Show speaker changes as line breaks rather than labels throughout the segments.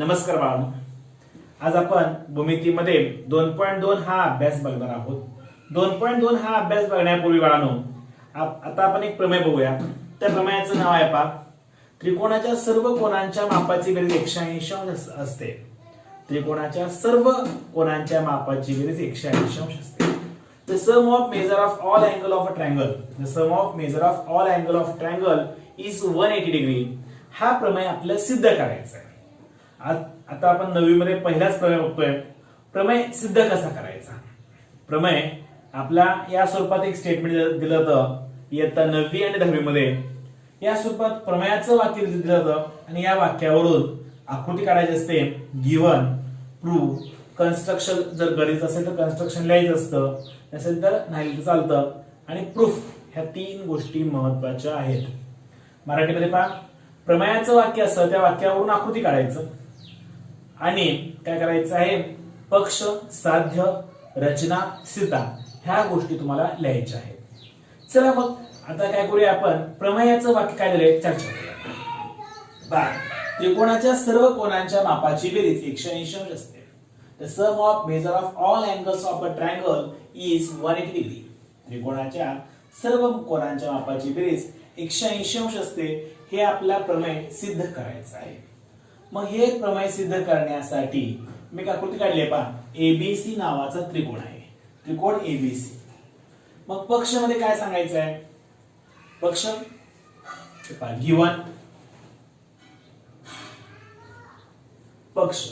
नमस्कार बाळांनो, आज आपण भूमितीमध्ये 2.2 हा अभ्यास बघणार आहोत. 2.2 हा अभ्यास बघण्यापूर्वी बाळांनो, आता आपण एक प्रमेय बघूया. त्या प्रमेयाचं नाव आहे पहा, त्रिकोणाच्या सर्व कोणांच्या मापाची बेरीज 180 अंश असते. त्रिकोणाच्या सर्व कोणांच्या मापाची बेरीज 180 अंश असते. The sum of measure of all angle of a triangle, the sum of measure of all angle of triangle is 180 degree. हा प्रमेय आपल्याला सिद्ध करायचा आहे. आता आपण 9वी मध्ये पहिलाच प्रमेय बघतोय. प्रमेय सिद्ध कसा करायचा? प्रमेय आपला या स्वरूपात एक स्टेटमेंट दिलं होतं इयत्ता 9वी आणि 10वी मध्ये. या स्वरूपात प्रमेयाचं वाक्य दिलं होतं आणि या वाक्यावरून आकृती काढायची असते. Given, prove, construction. जर गणित असेल तर कन्स्ट्रक्शन लिहायचं असतं, नसेल तर नाही चालतं. आणि प्रूफ, ह्या 3 गोष्टी महत्वाच्या आहेत. मराठीमध्ये पहा, प्रमेयाचं वाक्य असतं, त्या वाक्यावरून आकृती काढायचं आणि काय करायचं आहे, पक्ष, साध्य, रचना, स्थिरता ह्या गोष्टी तुम्हाला लिहायच्या आहेत. चला मग आता काय करूया, आपण प्रमेयाचं वाक्य काय दिलंय चर्चा करूया. त्रिकोणाच्या सर्व कोणांच्या मापाची बेरीज 180 अंश असते. The sum of measure of all angles of a triangle is 180 degree. त्रिकोणाच्या सर्व कोणांच्या मापाची बेरीज 180 अंश असते. हे आपला प्रमेय सिद्ध करायचं आहे. मग हे प्रमेय सिद्ध करण्यासाठी मी एक आकृती काढली आहे पहा. एबीसी नावाचा त्रिकोण आहे, त्रिकोण एबीसी. मग पक्ष मध्ये काय सांगायचं आहे? पक्ष गिवन, पक्ष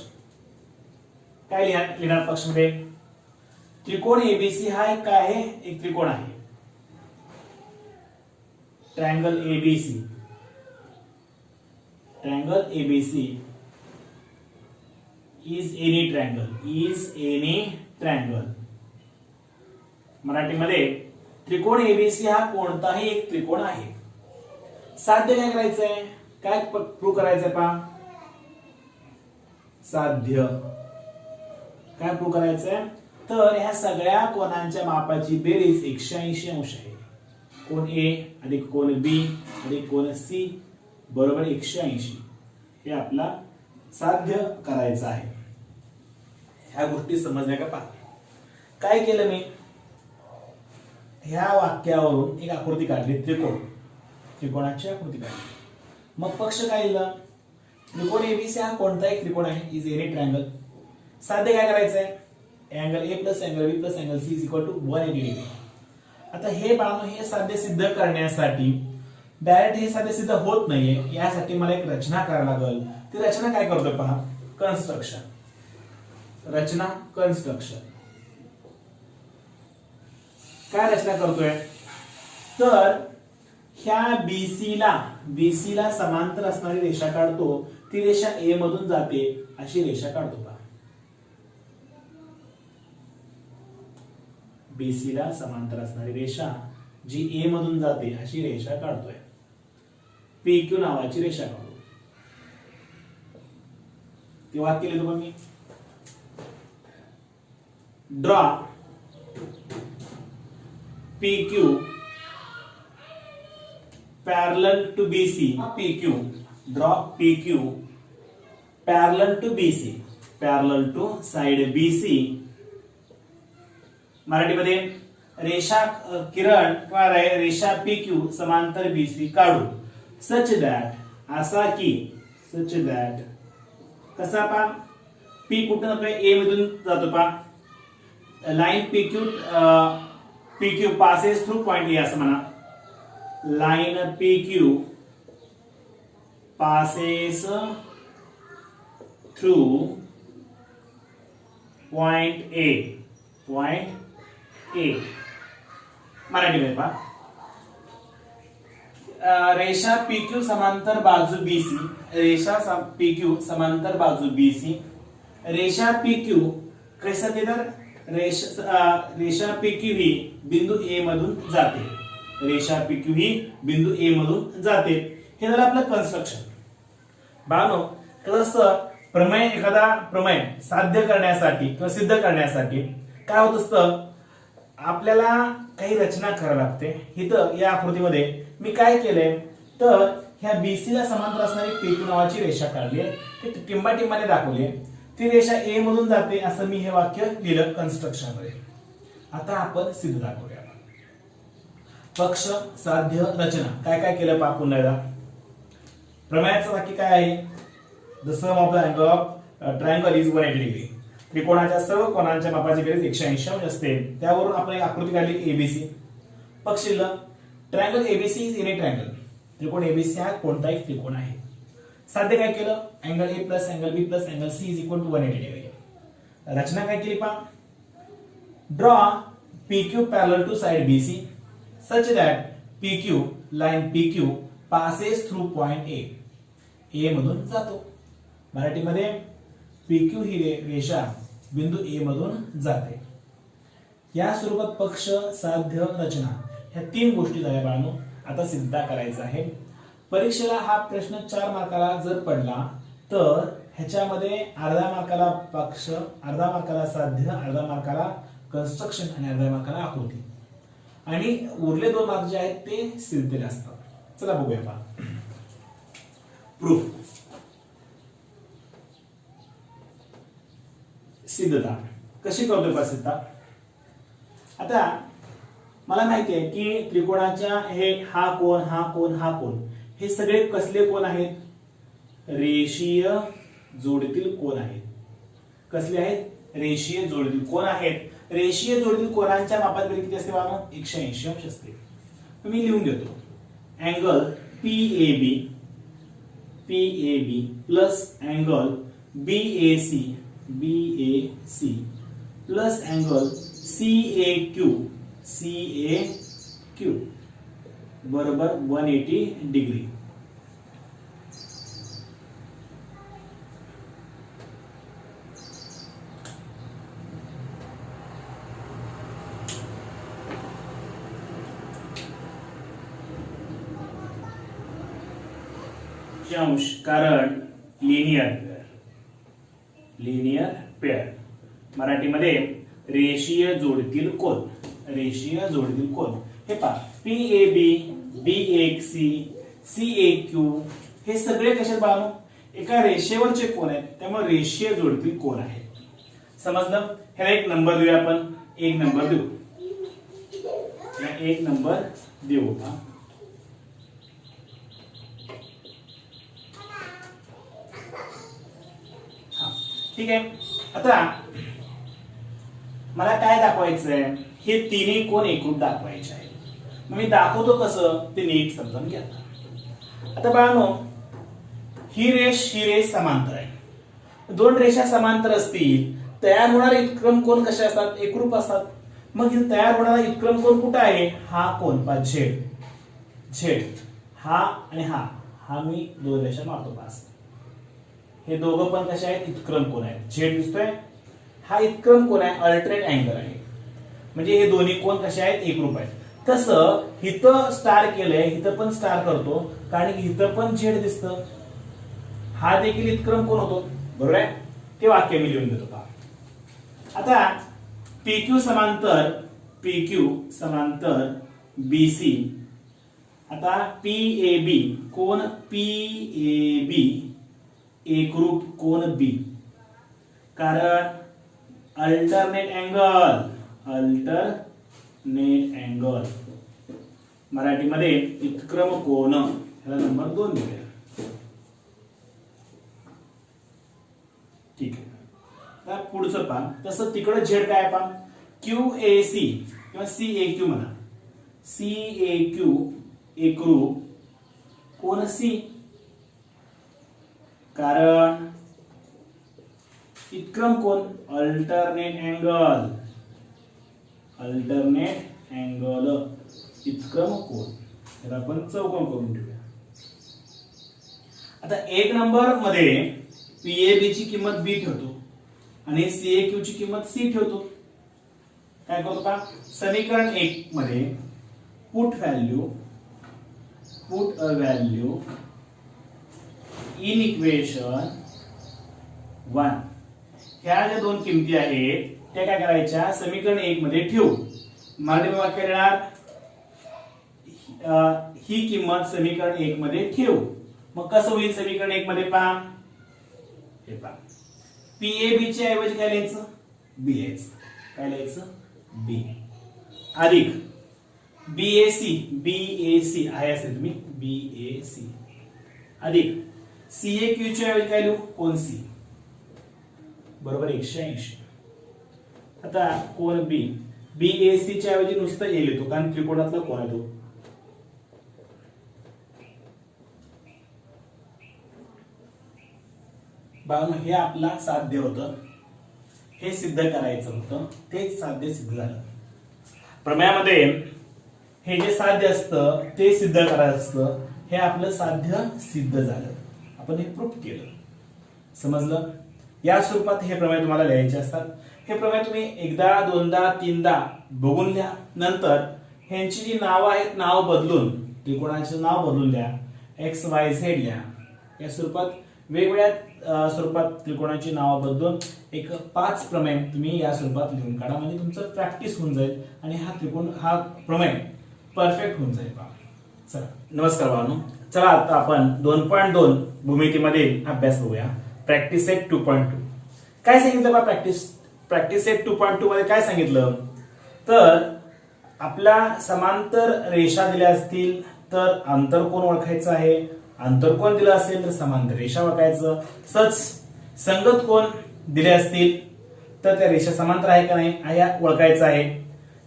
काय लिहिणार पक्ष मध्ये? त्रिकोण एबीसी हा एक काय आहे? एक त्रिकोण आहे. Triangle ABC, triangle ABC is any triangle, is any triangle. मराठीमध्ये त्रिकोण एबीसी हा कोणताही एक त्रिकोण आहे. साध्य काय करायचंय? काय प्रूव्ह करायचंय पहा? साध्य काय प्रूव्ह करायचंय? तर ह्या सगळ्या कोणांच्या मापाची बेरीज 180 अंश आहे. कोण ए अधिक कोण बी अधिक कोण सी बरोबर 180. हे आपला साध्य करायचं आहे. ह्या गोष्टी समजल्या का पहा. काय केलं मी? ह्या वाक्यावरून एक आकृती काढली, त्रिकोणाची आकृती काढली. मग पक्ष काय लिहिलं? त्रिकोण एबीसी हा कोणता एक त्रिकोण आहे, इज एनी ट्रायंगल. साध्य काय करायचंय? Angle A plus angle B plus angle C is equal to 180 degree. आता हे बाळांनो, हे साध्य सिद्ध करण्यासाठी डायरेक्ट हे साध्य सिद्ध होत नाहीये. यासाठी मला एक रचना करावी लागेल. ती रचना काय करतोय पहा, कन्स्ट्रक्शन. रचना, कन्स्ट्रक्शन. काय रचना करतोय? तर ह्या बीसी ला समांतर असणारी रेषा काढतो. ती रेषा ए मधून जाते अशी रेषा काढतो पहा. बीसी ला समांतर असणारी रेषा जी ए मधून जाते अशी रेषा काढतोय. पी क्यू नावाची रेषा काढतो. ते वाक्य लिहितो बघ मी. Draw P Q parallel to BC. PQ, draw PQ parallel to BC, parallel to side BC. मराठीमध्ये रेषा किरण किंवा रेषा PQ समांतर BC काढू. सच दॅट, असा की, सच दॅट कसा पा? P कुठून जातोय? A मधून जातो पा. Line PQ passes through point A असं म्हणा. Line PQ passes through point A, point A. Marathi में पहा, रेषा PQ समांतर बाजू BC, रेषा PQ समांतर बाजू BC. रेषा PQ कैसा ते तर रेषा PQ ही बिंदू A मधून जाते. रेषा PQ ही बिंदू ए मधून जाते. हे झालं आपलं कन्स्ट्रक्शन. बाळांनो, कसं प्रमेय, एखादा प्रमेय साध्य करण्यासाठी किंवा सिद्ध करण्यासाठी काय होत असतं, आपल्याला काही रचना करावी लागते. इथं या आकृतीमध्ये मी काय केलंय, तर ह्या बीसी ला समांतर असणारी PQ नावाची रेषा काढली आहे, ती टिंबाटिंबाने दाखवली आहे. ती रेषा A मधून जाते असं मी हे वाक्य लिहिलं कन्स्ट्रक्शन मध्ये. आता आपण सिद्ध दाखवूया. पक्ष साध्य रचना काय काय केलं पहा पुन्हा एकदा. प्रमेयाचं वाक्य काय आहे? The sum of the angle of triangle is 180 degree. त्रिकोणाच्या सर्व कोनांच्या मापाची बेरीज 180 अंश असते. त्यावरून आपण एक आकृती काढली एबीसी. पक्ष लिहिलं. Triangle ABC is any triangle. त्रिकोण एबीसी हा कोणताही त्रिकोण आहे. साध्य काय केलं? Angle A plus angle B plus angle C is equal to 180 degree. रचना काय केली पहा. Draw PQ parallel to side BC such that PQ line PQ passes through point A. A मधून जातो. मराठीमध्ये PQ ही रेषा बिंदू A मधून जाते. या स्वरूपात पक्ष साध्य रचना ह्या 3 गोष्टी झाल्या बाळांनो. आता सिद्ध करायचं आहे. परीक्षेला हा प्रश्न 4 मार्काला जर पडला तर ह्याच्यामध्ये अर्धा मार्काला पक्ष, अर्धा मार्काला साध्य, अर्धा मार्काला कन्स्ट्रक्शन आणि अर्धा मार्काला आकृती आणि उरले 2 मार्क जे आहेत ते सिद्धतेले असतात. चला बघूया पहा. प्रूफ सिद्धता कशी करतोय पहा सिद्धता. आता मला माहिती आहे की त्रिकोणाच्या हा कोण हा कोण हा कोण हे सगळे कसले कोण आहेत? रेषीय जोडीतील कोण आहेत. कसले आहेत? रेषीय जोडीतील कोण आहेत. रेषीय जोडीतील कोणांच्या मापात बेरीज किती असते बाळा? 180 अंश असते. मी लिहून देतो. Angle PAB plus angle BAC plus angle CAQ बरोबर 180 डिग्री. अंश कारण लिनियर पेअर. मराठीमध्ये रेषीय जोडीतील कोन. रेषीय जोडीतील कोन हे पहा. PAB BAC CAQ हे सगळे कसे बाळांनो? एका रेषेवरचे कोन आहेत, त्यामुळे रेषीय जोडीतील कोन आहे. समजलं? ह्याला एक नंबर देऊया आपण. एक नंबर देऊ. एक नंबर देऊ का? ठीक आहे. आता मला काय दाखवायचंय? हे तिन्ही कोण एकरूप दाखवायचे आहे. मग मी दाखवतो कसं ते नीट समजून घ्या. आता बाळांनो ही रेष समांतर आहे. 2 रेषा समांतर असतील तयार होणारे इतक्रम कोण कसे असतात? एकरूप असतात. मग इथे तयार होणारा इतक्रम कोण कुठे आहे? हा कोण पहा झेड. हा आणि हा मी 2 रेषा मारतो पास. हे दोघं पण कसे आहेत? इतक्रम कोण आहेत. झेड दिसतोय. हा इतक्रम कोण आहे? अल्टरनेट अँगल आहे. म्हणजे हे दोन्ही कोण कसे आहेत? एकरूप आहेत. तसं इथं स्टार केलंय, इथं पण स्टार करतो कारण इथं पण झेड दिसतं. हा देखील इतक्रम कोण होतो. बरोबर आहे. ते वाक्य मी लिहून देतो पहा. आता PQ समांतर BC. आता PAB कोण PAB एकरूप कोण B कारण अल्टरनेट अँगल. मराठीमध्ये इतक्रम कोन ह्याला नंबर 2 दिले. ठीक आहे. तर पुढचं पहा. तसं तिकडे झेड काय पहा? QAC किंवा CAQ म्हणा. CAQ एकरूप कोण C कारण इतक्रम कोण? अल्टरनेट अँगल इतक्रम कोण. त्याला आपण चौकोन करून ठेवूया. आता 1 नंबर मध्ये PAB ची किंमत B ठेवतो आणि CAQ ची किंमत C ठेवतो. काय करतो का? समीकरण 1 मध्ये put a value in equation 1. ह्या ज्या 2 किमती आहेत त्या काय करायच्या? समीकरण 1 मध्ये ठेवू. मराठी वाक्य लिहिणार ही किंमत समीकरण 1 मध्ये ठेवू. मग कसं होईल समीकरण 1 मध्ये पहा, हे पहा PAB च्या ऐवजी काय लिहायचं, B लिहायचं. काय लिहायचं, B अधिक BAC आहे असेल तुम्ही BAC अधिक CAQ च्या ऐवजी काय लिहू, कोण C बरोबर 180. आता कोण B, BAC च्या ऐवजी नुसतं A लिहितो कारण त्रिकोणातला कोण आहे तो. बाळांनो हे आपला साध्य होतं, हे सिद्ध करायचं होतं, तेच साध्य सिद्ध झालं. प्रमेयामध्ये हे जे साध्य असतं ते सिद्ध करायचं असतं, हे आपलं साध्य सिद्ध झालं, आपण हे प्रूफ केलं. समजलं. या स्वरूपात हे प्रमेय तुम्हाला लिहायचे असतात. हे प्रमेय तुम्ही एकदा दोनदा तीनदा बघून लिहा. नंतर ह्यांची जी नावं आहेत नाव बदलून त्रिकोणाचे नाव बदलून द्या, XYZ लिहा. या स्वरूपात वेगवेगळ्या स्वरूपात त्रिकोणाची नावं बदलून एक 5 प्रमेय तुम्ही या स्वरूपात लिहून काढा, म्हणजे तुमचं प्रॅक्टिस होऊन जाईल आणि हा प्रमेय परफेक्ट होऊन जाईल. चला नमस्कार बाळांनो, चला आता आपण 2.2 भूमितीमध्ये अभ्यास बघूया. प्रॅक्टिस सेट 2.2 काय सांगितलं बा, प्रॅक्टिस सेट 2.2 मध्ये काय सांगितलं, तर आपल्या समांतर रेषा दिल्या असतील तर आंतरकोन ओळखायचं आहे, आंतरकोन दिलं असेल तर समांतर रेषा ओळखायचं, संगत कोन दिले असतील तर त्या रेषा समांतर आहे का नाही या ओळखायचं आहे.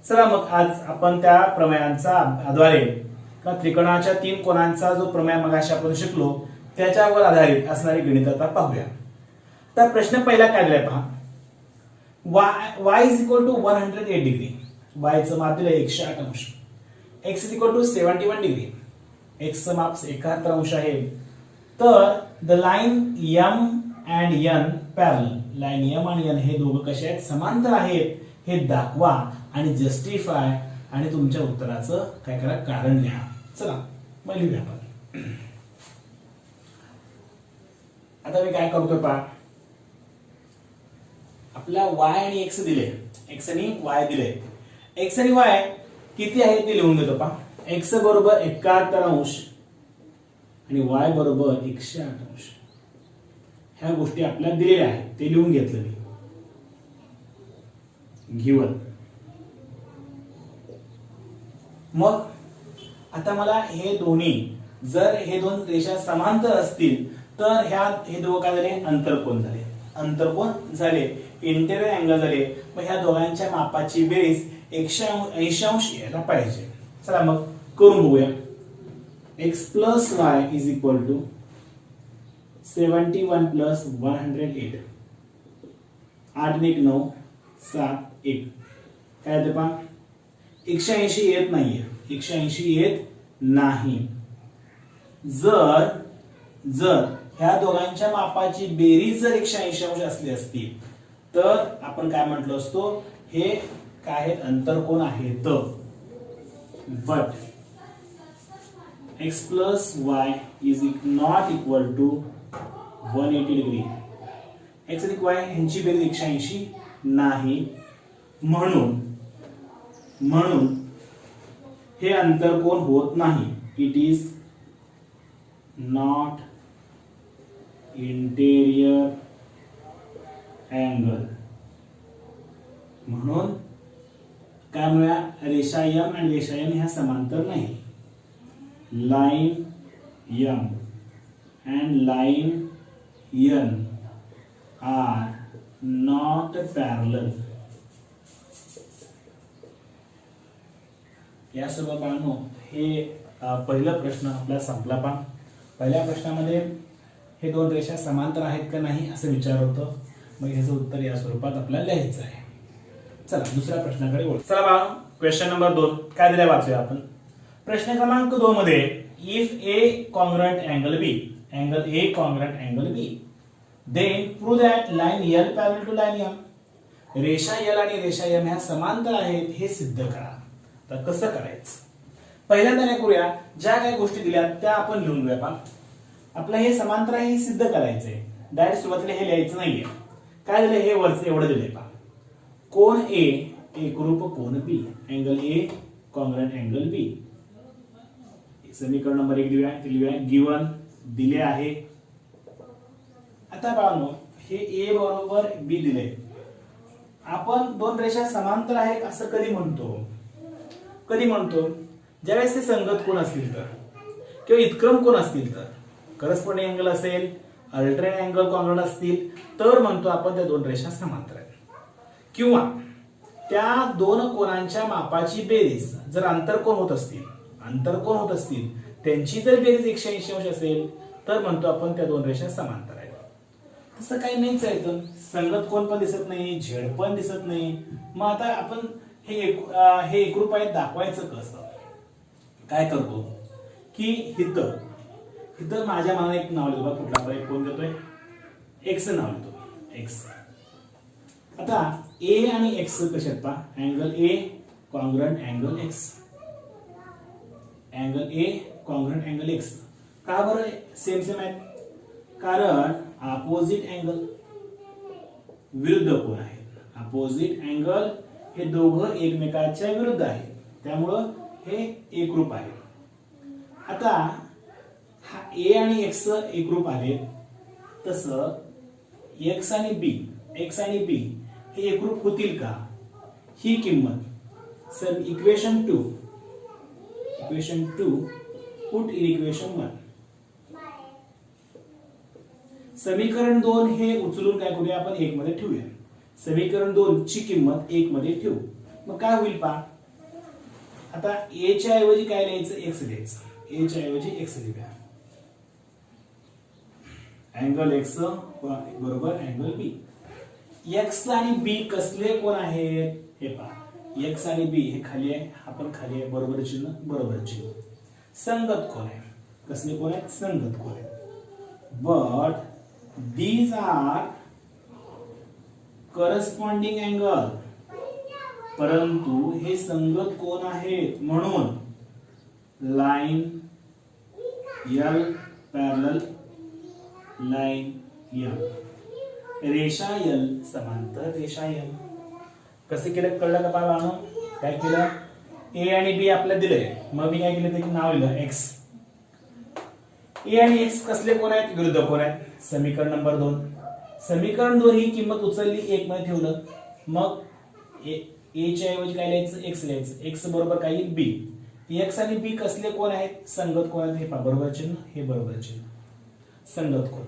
चला मग आज आपण त्या प्रमेयांचा आधारे त्रिकोणाच्या 3 कोनांचा जो प्रमेय मगाशी आपण शिकलो त्याच्यावर आधारित असणारी गणित आता पाहूया. तर प्रश्न पहिला काय दिलाय पहा, y is equal to 108 degree, y चं माप दिलंय 108 अंश, x is equal to 71 degree, x चं माप 71 अंश आहे. तर the line m and n parallel, line m आणि n हे दोघं कसे आहेत, समांतर आहेत हे दाखवा आणि जस्टिफाय आणि तुमच्या उत्तराचं काय करा, कारण लिहा. चला मग लिहूया आपण. आता मी काय करतोय पहा, आपला y आणि x दिले, x आणि y दिले, x आणि y किती आहे ते लिहून देतो पहा. x बरोबर 71 अंश आणि y बरोबर 108 अंश. ह्या गोष्टी आपल्याला दिलेल्या आहेत ते लिहून घेतलं मी. गिवन. मग आता मला हे दोन्ही, जर हे दोन रेषा समांतर असतील तर हे दोघं काय झाले, अंतरकोन झाले, अंतरकोन झाले, इंटेरियर अँगल झाले. मग ह्या दोघांच्या मापाची बेरीज 180 अंश यायला पाहिजे. चला मग करून बघूया. x plus y is equal to 71 plus 108. 8 1 9 7 1 काय येते पहा, 180 येत नाहीये, 180 येत नाही. जर ह्या दोघांच्या मापाची बेरीज जर 180 अंश असली असती तर आपण काय म्हटलो असतो, हे काय आहेत, अंतरकोन आहेत. But x plus y is not equal to 180 degree. x आणि y यांची बेरीज 180 नाही, म्हणून हे अंतरकोन होत नाही. It is not interior angle. म्हणून काय म्हणूया, रेषा m आणि रेषा n ह्या समांतर नाही. Line m and line n are not parallel. या सर्व बाळांनो हे पहिला प्रश्न आपला संपला. पहा पहिल्या प्रश्नामध्ये हे दोन रेषा समांतर आहेत का नाही असं विचार होतं. मग ह्याचं उत्तर या स्वरूपात आपल्याला लिहायचं आहे. चला दुसऱ्या प्रश्नाकडे वळू. चला बाळांनो क्वेश्चन नंबर 2 काय दिलंय वाचूया आपण. प्रश्न क्रमांक 2 मध्ये if A congruent angle B, angle A congruent angle B, then prove that line L parallel to line M. रेषा एल आणि रेषा एम ह्या समांतर आहेत हे सिद्ध करा. तर कसं करायचं, पहिल्यांदा काय करूया, ज्या काही गोष्टी दिल्या त्या आपण लिहून घेऊया. पहा आपलं हे समांतर आहे हे सिद्ध करायचंय. डायरेक्ट सुरुवातीला हे लिहायचं नाहीये. काय दिलंय, हे वरचं एवढं दिलंय. पहा कोन ए एकरूप कोन बी, अँगल ए कॉन्ग्रुएंट अँगल बी. समीकरण नंबर 1 लिहूया. गिवन दिले आहे. आता बाळांनो हे ए बरोबर बी दिले. आपण दोन रेषा समांतर आहेत असं कधी म्हणतो? ज्यावेळेस ते संगत कोण असतील तर, किंवा इतक्रम कोण असतील तर, करस्पॉन्डिंग अँगल असेल, अल्टरनेट अँगल कॉन्ग्रुएंट असतील तर म्हणतो आपण त्या दोन रेषा समांतर आहेत. किंवा त्या दोन कोणांच्या मापाची बेरीज जर आंतरकोन होत असतील त्यांची जर बेरीज 180 अंश असेल तर म्हणतो आपण त्या दोन रेषा समांतर आहेत. तसं काही नाहीच आहे. तर संगत कोण पण दिसत नाही, झेड पण दिसत नाही. मग आता आपण हे एकरूप आहेत दाखवायचं कसं? काय करतो की इथं माझ्या मनाला एक नाव लिहितो. कुठला आपण एक कोण देतोय? एक्स नाव लिहितो. एक्स. आता ए आणि एक्स कसे आहेत पहा? Angle A congruent angle x. Angle A congruent angle x. का बरं सेम आहेत? कारण अपोजिट अँगल विरुद्ध कोण आहेत. अपोजिट अँगल हे दोघं एकमेकाच्या विरुद्ध आहेत, त्यामुळं हे एकरूप आहे. आता हा ए आणि एक्स एकरूप आहेत, तसं एक्स आणि बी हे एकरूप होतील का? ही किंमत sir equation 2 put in equation 1. समीकरण 2 हे उचलून काय करूया आपण 1 मध्ये ठेवूया. समीकरण 2 ची किंमत 1 मध्ये ठेवू. मग काय होईल पहा? आता ए च्या ऐवजी काय लिहायचं? एक्स लिहायचं. ए च्या ऐवजी एक्स लिहूया. अँगल एक्स बरोबर अँगल बी. एक्स आणि बी कसले कोण आहेत हे पहा. एक्स आणि बी हे खाली आहे, आपण खाली आहे. बरोबर चिन्ह. संगत कोण आहे? कसले कोण आहेत? संगत कोण आहे. But these are corresponding angle. परंतु हे संगत कोण आहेत म्हणून line L parallel line M, रेषा L समांतर रेषा M. कसं केलं कळलं का बाळांनो? काय केलं? ए आणि बी आपल्याला दिलंय, मग मी काय केलं त्याचे नाव लिहिलं एक्स. ए आणि एक्स कसले कोण आहेत? विरुद्ध कोण आहेत. समीकरण नंबर 2. समीकरण 2 ही किंमत उचलली 1 मध्ये ठेवलं. मग ए च्या ऐवजी काय लिहायचं? एक्स लिहायचं. एक्स बरोबर काय येईल? बी. एक्स आणि बी कसले कोण आहेत? संगत कोण आहेत. हे पहा बरोबर चिन्ह, हे बरोबर चिन्ह. संगत कोण.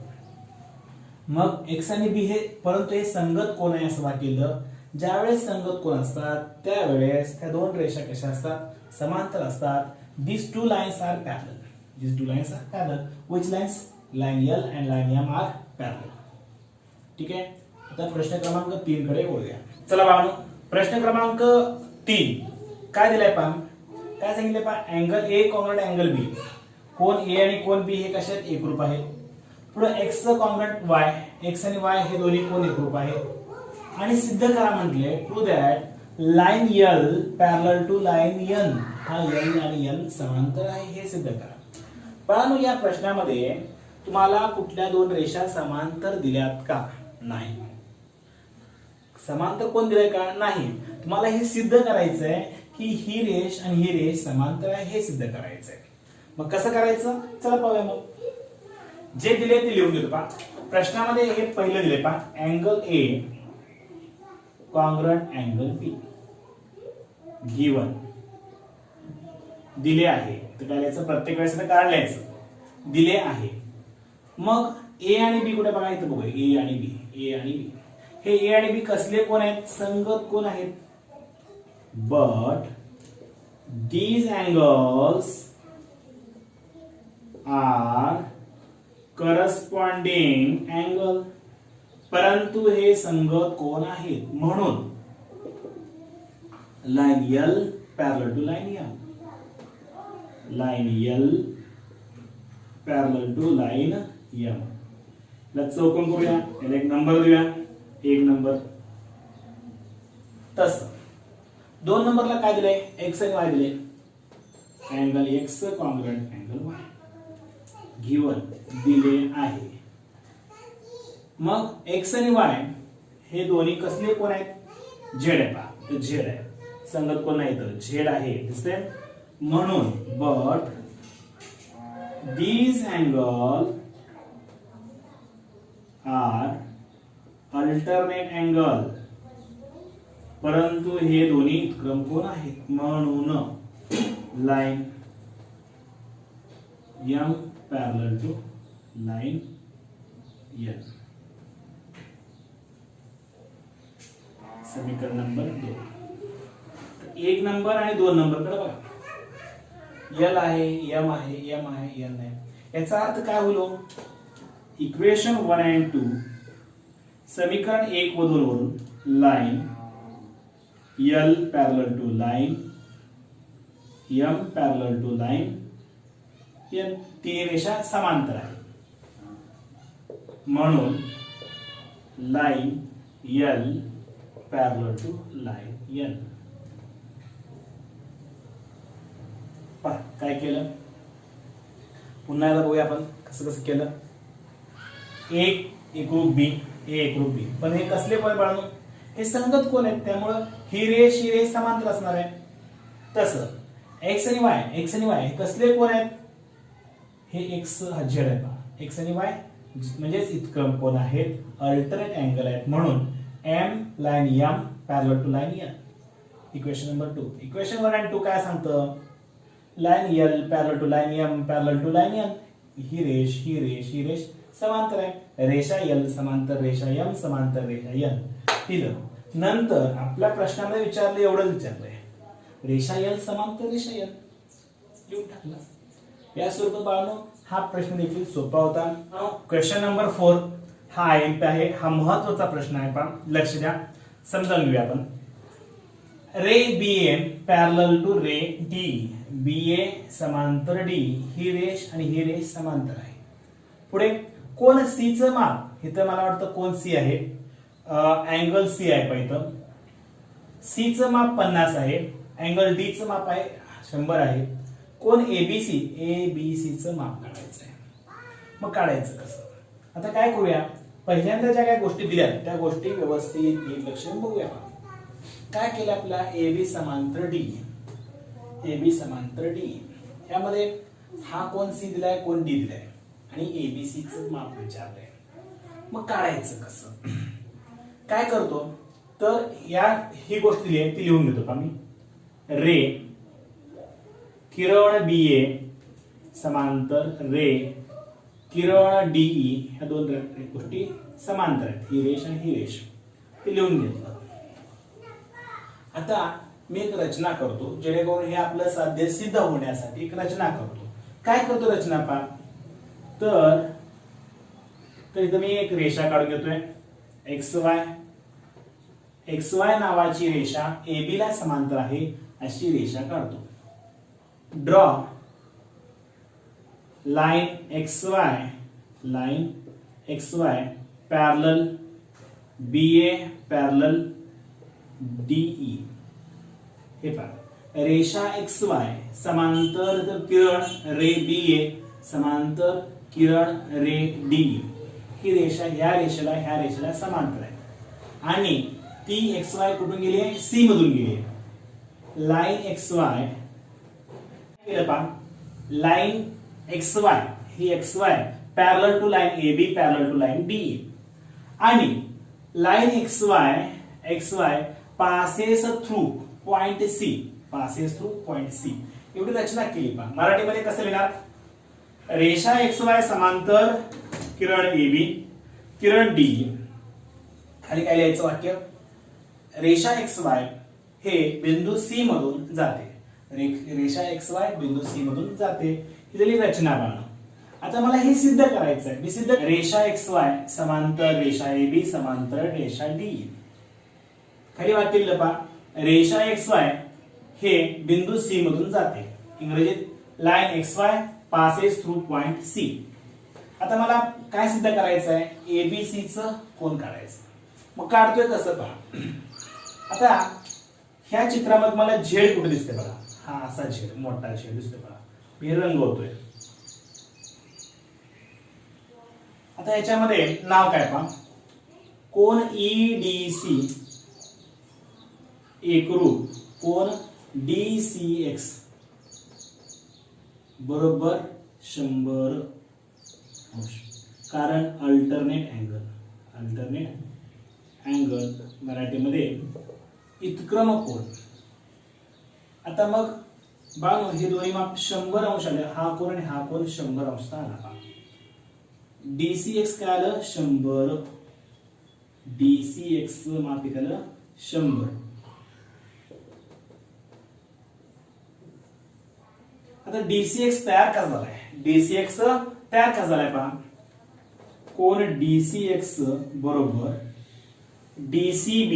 मग एक्स आणि बी हे, परंतु हे संगत कोण आहे असं वाटलं. ज्यावेळेस संगत कोण असतात त्यावेळेस त्या दोन रेषा कशा असतात? समांतर असतात. These two lines are parallel. Which lines? Line L and line M are parallel. ठीक आहे. आता प्रश्न क्रमांक 3 कडे वळूया. चला बाळांनो, प्रश्न क्रमांक 3 काय दिलाय पहा? काय सांगितलंय पहा? अँगल ए कॉन्ग्रुएंट अँगल बी. कोण ए आणि कोण बी हे कशात? एकरूप आहेत. पुढे एक्स कॉन्ग्रुएंट वाय, एक्स आणि वाय हे दोन्ही कोण एकरूप आहेत. आणि सिद्ध करा म्हटले to that line L parallel to line N. हा L आणि N समांतर आहे हे सिद्ध करा. बाळांनो या प्रश्नामध्ये तुम्हाला कुठल्या दोन रेषा समांतर दिल्यात का? नाही. समांतर कोण दिलंय का? नाही. तुम्हाला हे सिद्ध करायचंय की ही रेष आणि ही रेष समांतर आहे हे सिद्ध करायचंय. मग कसं करायचं? चला पाहूया. मग जे दिले ते लिहून घेतो पहा. प्रश्नामध्ये हे पहिलं दिले पहा, angle A congruent angle be given दिले आहे. तर काय लिहायचं? प्रत्येक वेळेस कारण लिहायचं. दिले आहे. मग ए आणि बी कुठे बघा? इथं बघूया. ए आणि बी हे ए आणि बी कसले कोण आहेत? संगत कोण आहेत. But these angles are corresponding angle. परंतु हे संगत कोण आहेत म्हणून line L parallel to line M. Line L parallel to line M. ला चौकोन करूया. याला एक नंबर देऊया. 1 नंबर. तस 2 नंबरला काय दिलंय? एक्स आणि वाय दिले. Angle x congruent angle Y given दिले आहे. मग एक्स आणि वाय हे दोन्ही कसले कोण आहेत? झेड आहे पहा. तर झेड आहे. संगत कोण नाही तर झेड आहे दिसते. म्हणून but these angle are alternate angle, परंतु हे दोन्ही उत्क्रमकोन आहेत, म्हणून line M parallel to line N. समीकरण नंबर 2. 1 नंबर आणि 2 नंबर कडे बघा. L आहे, M आहे, M आहे, N आहे. याचा अर्थ काय होईल? इक्वेशन 1 and 2 समीकरण 1 व 2 वरून line L parallel to line M parallel to line N, तीन रेषा समांतर आहे, म्हणून line L parallel to line N. काय केलं? पुन्हा एकदा बघूया आपण कसं कसं केलं. एकरूप बी, एकरूप बी, पण हे कसले कोण बाळांनो? हे संगत कोण आहेत, त्यामुळे ही रेष समांतर असणार आहे. तसं एक्स आणि वाय हे कसले कोण आहेत? हे एक्स हा झेड आहे पहा. एक्स आणि वाय म्हणजेच इतकम कोण आहेत, अल्टरनेट अँगल आहेत, म्हणून M line M parallel to line N. Equation number 2. Equation 1 and 2 काय सांगतं? Line L parallel to line M parallel to line N. ही रेष समांतर आहे. रेषा एल समांतर रेषा एम समांतर रेषा एन दिलं. नंतर आपल्या प्रश्नामध्ये विचारलं, एवढं विचारलंय, रेषा एल समांतर रेषा एन लिहून टाकलं. या स्वरूपात बाळांनो हा प्रश्न देखील सोपा होता. क्वेश्चन नंबर 4 हा आयएमपी आहे. हा महत्त्वाचा प्रश्न आहे, पहा लक्ष द्या, समजावून घेऊया आपण. Ray BM parallel to ray D, BA समांतर डी, ही रेष आणि ही रेष समांतर आहे. पुढे कोण सी चं माप, इथं मला वाटतं कोण सी आहे, अँगल सी आहे पाहिजे. सी चं माप 50 आहे, अँगल डी चं माप आहे 100 आहे. कोण एबीसी चं माप काढायचं आहे. मग काढायचं कसं? आता काय करूया, पहिल्यांदा ज्या काही गोष्टी दिल्या त्या गोष्टी व्यवस्थित नीट लक्ष देऊन बघूया. काय केलं आपला, एबी समांतर डी, एबी समांतर डी, यामध्ये हा कोण सी दिलाय, कोण डी दिलाय आणि एबीसी चं माप विचारलंय. मग काढायचं कसं? काय करतो तर ही गोष्ट दिली आहे ती लिहून घेतो का मी. रे किरण बीए समांतर रे किरण डीई, ह्या दोन गोष्टी समांतर आहेत, ही रेष आणि ही रेष, ते लिहून घेतलं. आता मी एक रचना करतो, जेणेकरून हे आपलं साध्य सिद्ध होण्यासाठी एक रचना करतो. काय करतो रचना पहा, तर इथं मी एक रेषा काढून घेतोय. एक्स वाय नावाची रेषा AB ला समांतर आहे अशी रेषा काढतो. Draw line x Y parallel BA parallel DE. हे पहा, रेषा XY समांतर किरण रे BA समांतर किरण रे DE. ही रेषा ह्या रेषेला समांतर आहे आणि ती XY कुठून गेली आहे, C मधून गेली आहे. लाईन XY केलं पहा, लाईन XY ही XY parallel to line AB parallel to line DE आणि line XY passes through point C, एवढी रचना केली पहा. मराठीमध्ये कसं लिहिणार, रेषा XY समांतर किरण AB किरण DE, खाली काय लिहायचं वाक्य, रेषा XY हे बिंदू C मधून जाते. रेषा XY बिंदू C मधून जाते, ही झाली रचना बाळा. आता मला हे सिद्ध करायचं आहे. मी सिद्ध, रेषा XY समांतर रेषा AB समांतर रेषा DE. खाली वाक्य लिहिलं पहा, रेषा XY हे बिंदू C मधून जाते. इंग्रजीत line XY passes through point C. आता मला काय सिद्ध करायचं आहे, ABC चं कोण काढायचं. मग काढतोय कसं पहा. आता ह्या चित्रामध्ये मला झेड कुठे दिसते बघा, हा असा झेड, मोठा झेड दिसतो बघा. मी रंगवतोय. आता याच्यामध्ये नाव काय पहा, कोण EDC एकरूप कोण DCX बरोबर 100 अंश, कारण अल्टरनेट अँगल मराठीमध्ये इतक्रम कोन. आता मग बाळांनो हे दोन्ही माप 100 अंश आले, हा कोन आणि हा कोन 100 अंशचा आला. DCX काय आलं 100, DCX चं माप किती आलं 100. आता DCX तयार कसा झालाय, DCX तयार कसा झालाय पहा. कोन DCX बरोबर DCB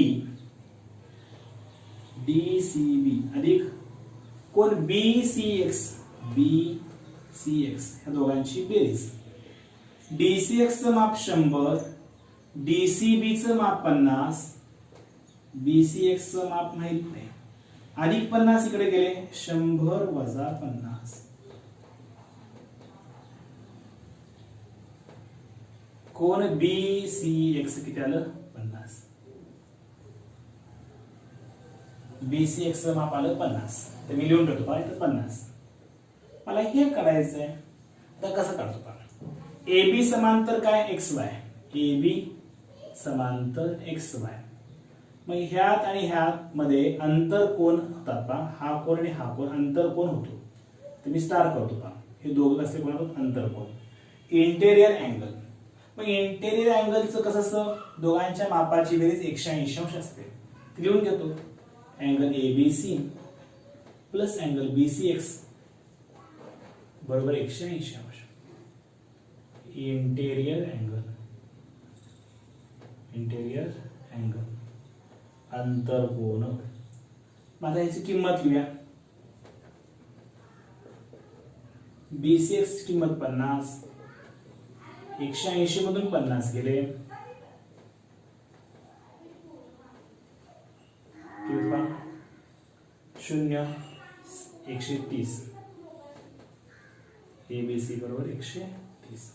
अधिक कोन BCX ह्या दोघांची बेरीज. DCX चं माप 100, DCB चं माप 50, BCX चं माप माहित नाही, अधिक 50 इकडे गेले 100 वजा 50. कोन BCX किती आलं 50, BCX चं माप आलं 50. तर मी लिहून ठेवतो पहा इथं 50. मला हे काढायचंय, तर कसं काढतो पहा. AB समांतर काय XY, AB समांतर XY. मग ह्यात आणि ह्यात मध्ये अंतर कोण होतात पहा, हा कोण आणि हा कोण अंतर कोण होतो. तर मी स्टार करतो पहा, हे दोघं कसले कोण होतात अंतर कोण. इंटेरियर अँगल, मग इंटेरियर अँगलचं कसं असतं, दोघांच्या मापाची बेरीज 180 अंश असते. लिहून घेतो angle ABC plus angle BCX बरोबर 180 अंश. इंटेरियर अँगल अंतर कोन. माझा याची किंमत लिहूया. BCX ची किंमत 50, 180 मधून 50 गेले 0, 130. ABC बरोबर 130.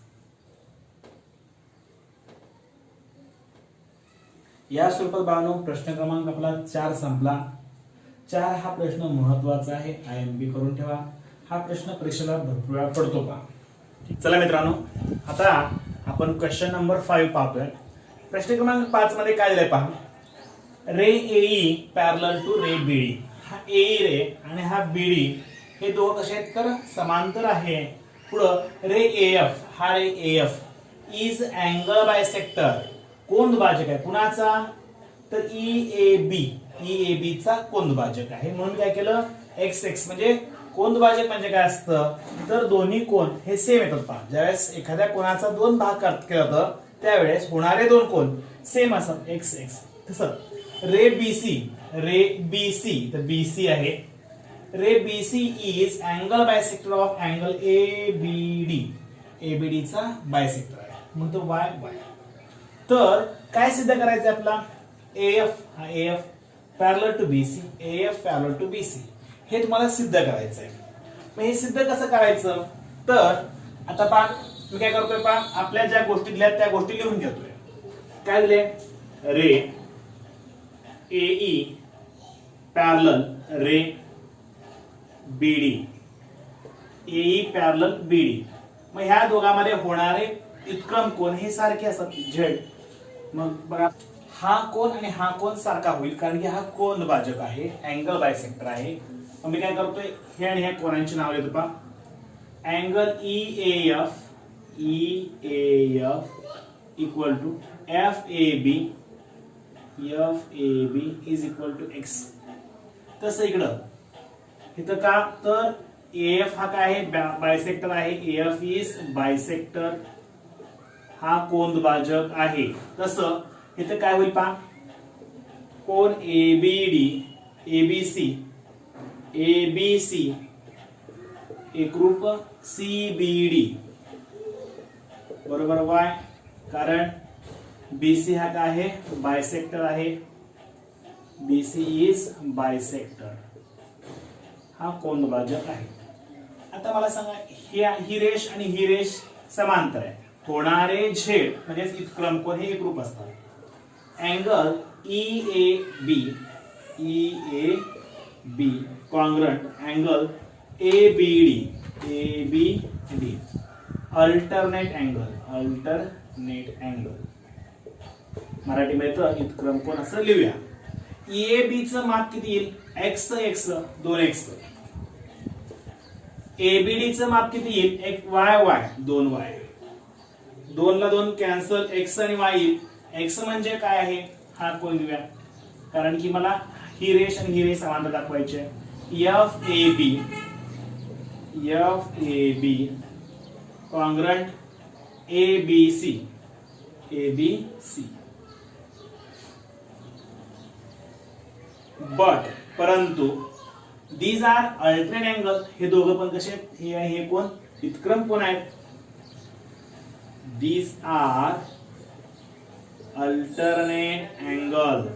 या स्वरूपात बाळांनो प्रश्न क्रमांक आपला 4 संपला. 4 हा प्रश्न महत्वाचा आहे, IMP करून ठेवा. हा प्रश्न परीक्षेला भरपूर वेळा पडतो पहा. चला मित्रांनो, आता आपण क्वेश्चन नंबर 5 पाहतोय. प्रश्न क्रमांक 5 मध्ये काय दिलंय पहा. Ray AE parallel to ray BD. हा AE रे आणि हा BD हे दोघं कसे आहेत तर समांतर आहे. पुढं रे AF हा रे AF इज अँगल बायसेक्टर, कोनद्भाजक आहे. कुणाचा तर EAB चा कोनद्भाजक आहे. म्हणून काय केलं XX म्हणजे कोनद्भाजक म्हणजे काय असतं तर दोन्ही कोन हे सेम येतात पहा. ज्यावेळेस एखाद्या कोणाचा 2 भाग केला जातं त्यावेळेस होणारे 2 कोन सेम असतात XX. तसं रे BC तर BC आहे. रे BC is angle bisector of angle ABD चा बायसेक्टर आहे. मग तो Y. तर काय सिद्ध करायचं आपला AF parallel to BC, AF parallel to BC हे तुम्हाला सिद्ध करायचं आहे. मग हे सिद्ध कसं करायचं तर आता पहा मी काय करतोय पहा, आपल्या ज्या गोष्टी दिल्या त्या गोष्टी लिहून घेतोय. काय दिले रे AE पॅरलल रे BD, AE पॅरलल BD. मग ह्या दोघांमध्ये होणारे इतक्रम कोन हे सारखे असतात Z. मग बघा हा कोन आणि हा कोन सारखा होईल कारण की हा कोनद्भाजक आहे, अँगल बायसेक्टर आहे. मग मी काय करतोय हे आणि ह्या कोनांची नाव लिहितो पहा. Angle EAF equal to FAB is equal to X. तसं इकडं इथं का तर AF हा काय आहे बायसेक्टर आहे, AF इज बायसेक्टर, हा कोनद्भाजक आहे. तसं इथं काय होईल पहा कोन ABC एकरूप CBD बरोबर Y, कारण BC हा काय आहे बायसेक्टर आहे, BC इज बायसेक्टर, हा कोनद्भाजक आहे. आता मला सांगा ही रेष आणि ही रेष समांतर आहे. होणारे झेड म्हणजे इतक्रम कोन हे एकरूप असतात. Angle EAB congruent angle ABD D alternate angle मराठीमध्ये तर इतक्रम कोण असं लिहूया. ए बी चं माप किती येईल? X 2x. एबीडी चं माप किती येईल? एक वाय 2y. 2 ला 2 कॅन्सल, एक्स आणि वाय येईल. एक्स म्हणजे काय आहे? हा कोण घेऊया, कारण की मला ही रेष आणि ही रेष समांतर दाखवायची आहे. F A B congruent A B C. परंतु दीज आर अल्टरनेट अँगल. हे दोघं पण कसे आहेत? हे आणि हे कोण इतक्रम कोण आहेत? दीज आर अल्टरनेट अँगल,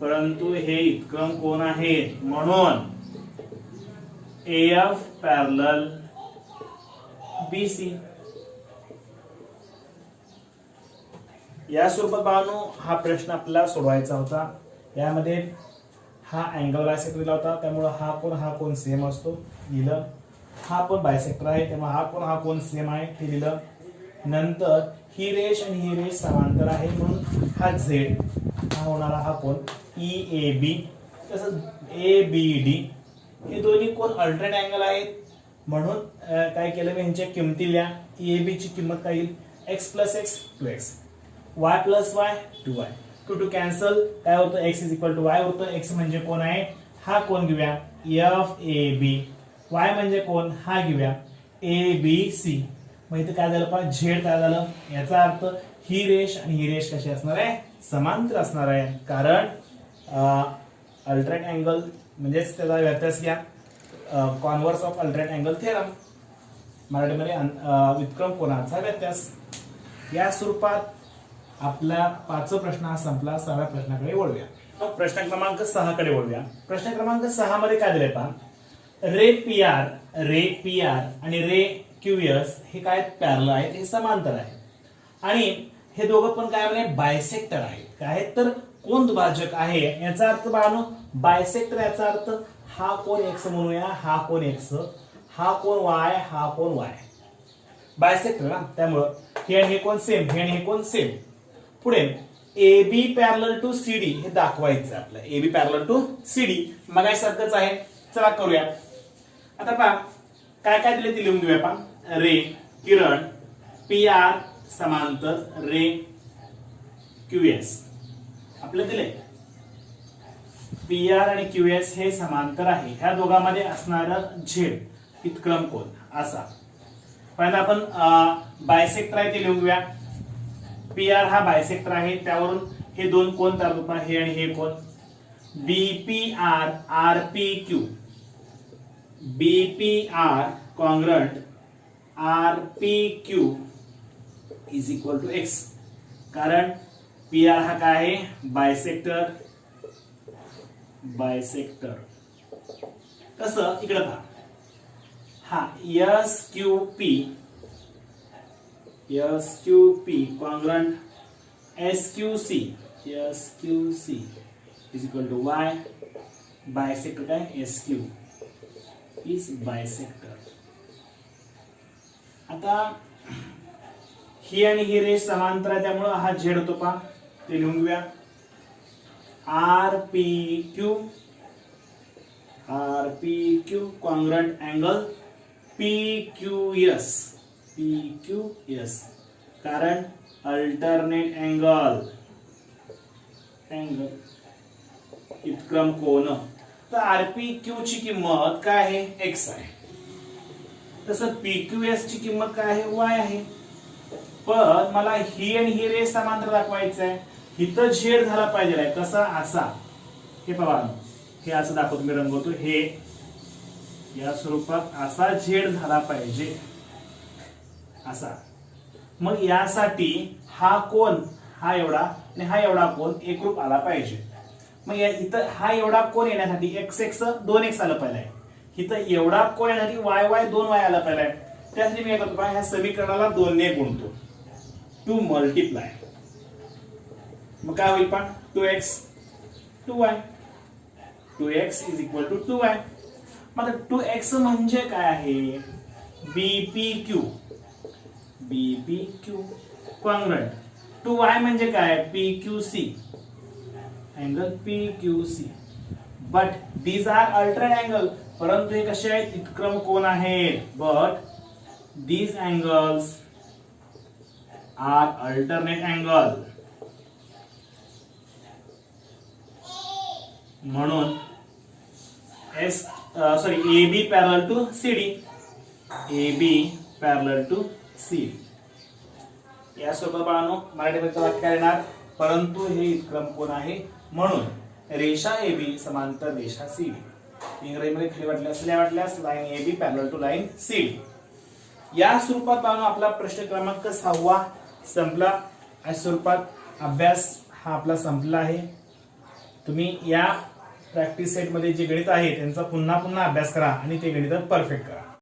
परंतु हे इतक्रम कोण आहेत? म्हणून AF पॅरलल BC. या स्वरूपात बाळांनो हा प्रश्न आपल्याला सोडवायचा होता. यामध्ये हा अँगल बायसेक्टर दिला होता, त्यामुळे हा कोण सेम असतो लिहिलं. हा पण बायसेक्टर आहे, त्यामुळे हा कोण सेम आहे ते लिहिलं. नंतर ही रेष आणि ही रेष समांतर आहे, म्हणून हा झेड हा होणारा हा कोण EAB. तसंच ABD हे दोन्ही कोण अल्टरनेट अँगल आहेत, म्हणून काय केलं मी ह्यांच्या किमती लिहा. EAB ची किंमत काय येईल? x + x 2x, y + y 2y. 2 cancel, काय होतं? x = y होतं. x म्हणजे कोण आहे? हा कोण घेऊया FAB. y म्हणजे कोण? हा घेऊया ABC. मग इथे काय झालं? पहा झेड काय झालं? याचा अर्थ ही रेष आणि ही रेष कशी असणार आहे? समांतर असणार आहे, कारण अल्टरनेट अँगल म्हणजेच त्याचा व्यत्यास घ्या. Converse of alternate angle theorem, मराठीमध्ये व्युत्क्रम कोनाचा व्यत्यास. या स्वरूपात आपला 5वा प्रश्न हा संपला. 6व्या प्रश्नाकडे वळूया. मग प्रश्न क्रमांक 6 कडे वळूया. प्रश्न क्रमांक 6 मध्ये काय दिले पहा? रे पी आर आणि रे QS हे काय पॅरलल आहेत, हे समांतर आहेत, आणि हे दोघं पण काय म्हणे? बायसेक्टर आहेत. काय आहेत? तर कोण दुभाजक आहे. याचा अर्थ बाळांनो बायसेक्टर, याचा अर्थ हा कोण x म्हणूया, हा कोण x, हा कोण y, हा कोण y. बायसेक्टर ना, त्यामुळं हे आणि हे कोण सेम, हे आणि हे कोण सेम. पुढे AB पॅरलल टू CD हे दाखवायचं आपल्याला. AB पॅरलल टू CD मगासारखंच आहे. चला करूया. आता पहा काय काय दिले ते लिहून घेऊया. पहा रे किरण PR समांतर रे QS आपले दिले. PR आणि QS हे समांतर आहे. ह्या दोघांमध्ये असणारं झेड इतक्रम कोण असा. पहिला आपण बायसेक्टर आहे ते लिहून घेऊया. PR हा बायसेक्टर आहे, त्यावरून हे दोन कोण तयार होतात? हे आणि हे कोण? BPR RPQ. BPR congruent RPQ = X, कारण PR हा काय आहे? बायसेक्टर. कसं? इकडे पहा. हा SQP congruent SQC = Y. Bisector काय? SQ is bisector. आता ही आणि ही रेष समांतर आहे, त्यामुळे हा झेड होतो. पहा ते लिहून घेऊया. RPQ कॉन्ग्रंट अँगल PQS, कारण अल्टरनेट अँगल इतक्रम कोन. तर RPQ ची किंमत काय आहे? x आहे. तसं PQS ची किंमत काय आहे? y आहे. पण मला ही आणि ही रेष समांतर दाखवायचं आहे. इथं झेड झाला पाहिजे. कसा? असा. हे पहा, हे असं दाखवतो मी, रंगवतो. हे या स्वरूपात असा झेड झाला पाहिजे, असा. मग यासाठी हा कोण हा एवढा आणि हा एवढा कोण एकरूप आला पाहिजे. मग इथं हा एवढा कोण येण्यासाठी x 2x आलं पाहिजे. इथं एवढा कोण येण्यासाठी y 2y आला पाहिजे. त्यासाठी मी काय करतो? ह्या समीकरणाला 2 ने गुणतो. To multiply. मग काय होईल? पण 2x 2y. 2x = 2y. मग 2x म्हणजे काय आहे? BPQ BPQ congruent to Y म्हणजे काय PQC angle PQC but these are alternate angle परंतु हे कसे आहेत व्युत्क्रम कोन आहेत but these angles are alternate angle म्हणून AB parallel to CD AB parallel to CD या स्वरूपात बाळांनो मराठीमध्ये वाक्य येणार परंतु हे व्युत्क्रम कोन आहे म्हणून रेषा AB समांतर रेषा CD इंग्रजीमध्ये खाली वाटल्यास line AB parallel to line CD या स्वरूपात बाळांनो आपला प्रश्न क्रमांक 6 संपला या स्वरूपात अभ्यास हा आपला संपला आहे तुम्ही या प्रॅक्टिस सेट मध्ये जे गणित आहे त्यांचा पुन्हा अभ्यास करा आणि ते गणित परफेक्ट करा